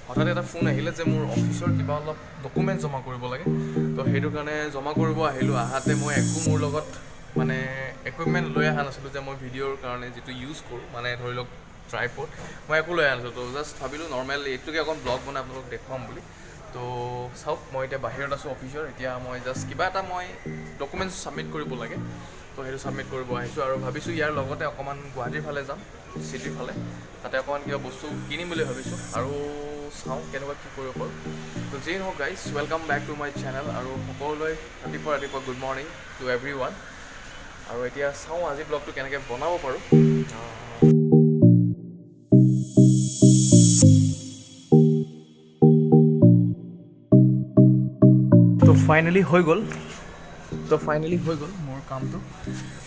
হঠাৎ এটা ফোন আহিলে যে মোৰ অফিচৰ কিবা অলপ ডকুমেণ্ট জমা কৰিব লাগে। তো সেইটো কাৰণে জমা কৰিব আহিলোঁ। আহাতে মই একো মোৰ লগত মানে ইকুইপমেণ্ট লৈ অহা নাছিলোঁ যে মই ভিডিঅ'ৰ কাৰণে যিটো ইউজ কৰোঁ, মানে ধৰি লওক ট্ৰাইপড, মই একো লৈ অহা নাছিলোঁ। তো জাষ্ট ভাবিলোঁ নৰ্মেল এইটোকে অকণ ব্লগ বনাই আপোনালোকক দেখুৱাম বুলি। তো চাওক, মই এতিয়া বাহিৰত আছোঁ অফিচৰ। এতিয়া মই জাষ্ট কিবা এটা মই ডকুমেণ্টছ ছাবমিট কৰিব লাগে, তো সেইটো ছাবমিট কৰিব আহিছোঁ। আৰু ভাবিছোঁ ইয়াৰ লগতে অকণমান গুৱাহাটীৰ ফালে যাম, চিটিৰ ফালে, তাতে অকণমান কিবা বস্তু কিনিম বুলি ভাবিছোঁ। আৰু চাওঁ কেনেকুৱা কি কৰিব পাৰোঁ। তো যি নহওক guys, welcome back to my channel. আৰু সকলোলৈ ৰাতিপুৱা good morning to everyone. আৰু এতিয়া চাওঁ আজি ব্লগটো কেনেকৈ বনাব পাৰোঁ। তো ফাইনেলি হৈ গ'ল মোৰ কামটো।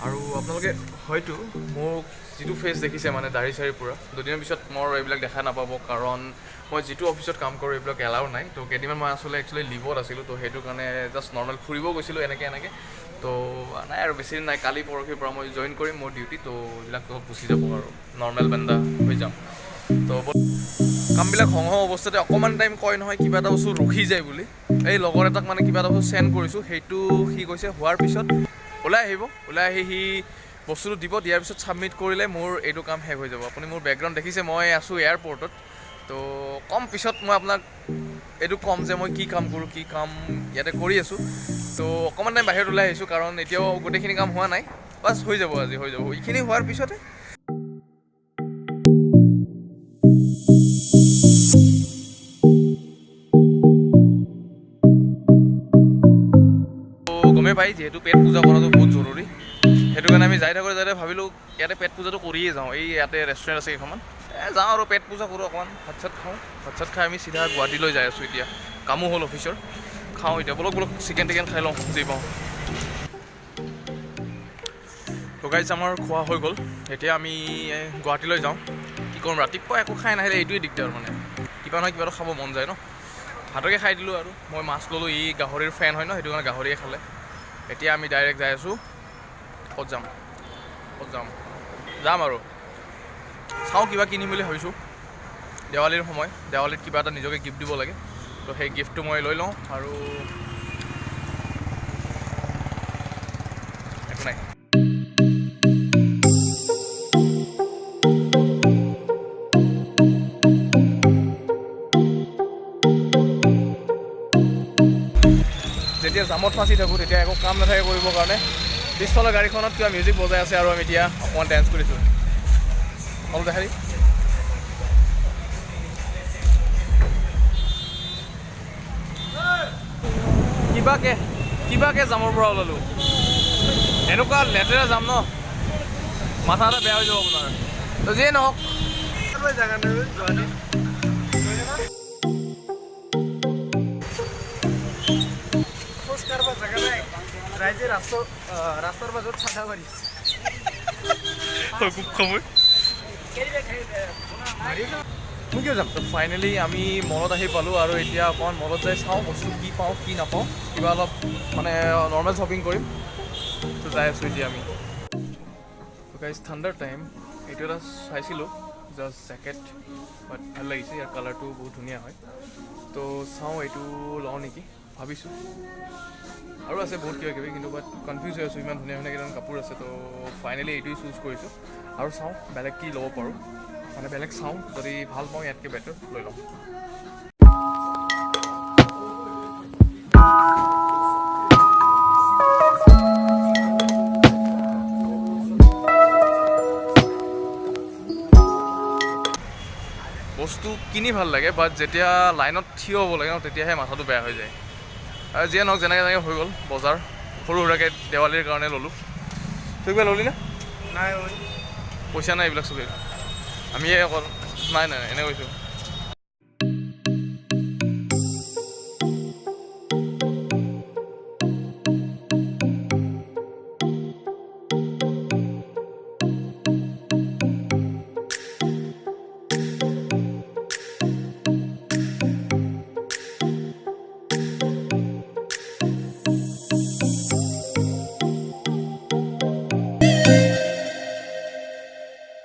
আৰু আপোনালোকে হয়তো মোক যিটো ফেচ দেখিছে মানে দাঢ়ি চাৰিৰ পৰা, দুদিনৰ পিছত মোৰ এইবিলাক দেখা নাপাব, কাৰণ মই যিটো অফিচত কাম কৰোঁ এইবিলাক এলাউ নাই। তো কেইদিনমান মই একচুৱেলি লিভত আছিলোঁ। তো সেইটো কাৰণে জাষ্ট নৰ্মেল ফুৰিব গৈছিলোঁ এনেকৈ। তো নাই আৰু বেছি দিন নাই, কালি পৰহিৰ পৰা মই জইন কৰিম মোৰ ডিউটি। তো এইবিলাক চব গুচি যাব আৰু নৰ্মেল বান্দা হৈ যাম। তো কামবিলাক হওঁ অৱস্থাতে অকণমান টাইম কয় নহয় কিবা এটা বস্তু ৰখি যায় বুলি। এই লগৰ এটাক মানে কিবা এটা বস্তু চেণ্ড কৰিছোঁ, সেইটো সি কৈছে হোৱাৰ পিছত ওলাই আহি সি বস্তুটো দিয়াৰ পিছত ছাবমিট কৰিলে মোৰ এইটো কাম শেষ হৈ যাব। আপুনি মোৰ বেকগ্ৰাউণ্ড দেখিছে, মই আছোঁ এয়াৰপৰ্টত। তো কম পিছত মই আপোনাক এইটো ক'ম যে মই কি কাম ইয়াতে কৰি আছোঁ। তো অকণমান টাইম বাহিৰত ওলাই আহিছোঁ, কাৰণ এতিয়াও গোটেইখিনি কাম হোৱা নাই। বাছ হৈ যাব এইখিনি হোৱাৰ পিছতে গমেই পাই যিহেতু পেট পূজা কৰাটো বহুত জৰুৰী। সেইটো কাৰণে আমি যাই ভাবিলোঁ ইয়াতে পেট পূজাটো কৰিয়ে যাওঁ। এই ইয়াতে ৰেষ্টুৰেণ্ট আছে কেইখনমান, যাওঁ আৰু পেট পূজা কৰোঁ অকণমান, ভাত চাত খাই আমি চিধা গুৱাহাটীলৈ যাই আছোঁ। এতিয়া কামো হ'ল অফিচৰ, খাওঁ এতিয়া। বলক চিকেন টিকেন খাই লওঁ যি পাওঁ। তো গাইজ আমাৰ খোৱা হৈ গ'ল, এতিয়া আমি গুৱাহাটীলৈ যাওঁ। কি কৰোঁ, ৰাতিপুৱা একো খাই নাহিলে এইটোৱে দিগদাৰ, মানে কিবা নহয় কিবা এটা খাব মন যায় ন। ভাতকে খাই দিলোঁ আৰু মই মাছ ল'লোঁ, ই গাহৰিৰ ফেন হয় ন, সেইটো কাৰণে গাহৰিয়ে খালে। এতিয়া আমি ডাইৰেক্ট যাই আছোঁ ক'ত যাম আৰু চাওঁ কিবা কিনিম বুলি ভাবিছোঁ। দেৱালীৰ সময়, দেৱালীত কিবা এটা নিজকে গিফ্ট দিব লাগে। তো সেই গিফ্টটো মই লৈ লওঁ আৰু একো নাই। যেতিয়া জামত ফাঁচি থাকোঁ তেতিয়া একো কাম নাথাকে কৰিবৰ কাৰণে। পিছফালৰ গাড়ীখনত কিবা মিউজিক বজাই আছে আৰু আমি এতিয়া অকণমান ডেন্স কৰিছোঁ। অলপ দেখাৰি কিবাকে জামৰ পৰা ওলালোঁ। এনেকুৱা লেতেৰা যাম ন, মাথা এটা বেয়া হৈ যাব আপোনাৰ। তো যিয়ে নহওক, ৰাস্তাৰ মাজত চান্দা মাৰিছে। মই কিয় যাম? তো ফাইনেলি আমি মলত আহি পালোঁ আৰু এতিয়া অকণমান মলত যাই চাওঁ বস্তু কি পাওঁ কি নাপাওঁ, কিবা অলপ মানে নৰ্মেল শ্বপিং কৰিম। তো যাই আছোঁ এতিয়া আমি। গাইজ ঠাণ্ডাৰ টাইম, এইটো এটা চাইছিলোঁ জাষ্ট জেকেট, বাট ভাল লাগিছে, ইয়াৰ কালাৰটো বহুত ধুনীয়া হয়। তো চাওঁ এইটো লওঁ নেকি ভাবিছোঁ। আৰু আছে বহুত কিবা কিন্তু বাট কনফিউজ হৈ আছোঁ, ইমান ধুনীয়া কেইটামান কাপোৰ আছে। তো ফাইনেলি এইটোৱে চুজ কৰিছোঁ আৰু চাওঁ বেলেগ কি ল'ব পাৰোঁ, মানে বেলেগ চাওঁ, যদি ভাল পাওঁ ইয়াতকৈ বেটাৰ লৈ লওঁ। বস্তু কিনি ভাল লাগে, বাট যেতিয়া লাইনত থিয় হ'ব লাগে ন, তেতিয়াহে মাথাটো বেয়া হৈ যায়। আৰু যিয়ে নহওক যেনেকৈ হৈ গ'ল বজাৰ, সৰু সুৰাকৈ দেৱালীৰ কাৰণে ল'লোঁ। তই কিবা ল'লি না? নাই, পইচা নাই এইবিলাক চবেই। আমিয়ে অকল নাই এনে কৈছোঁ।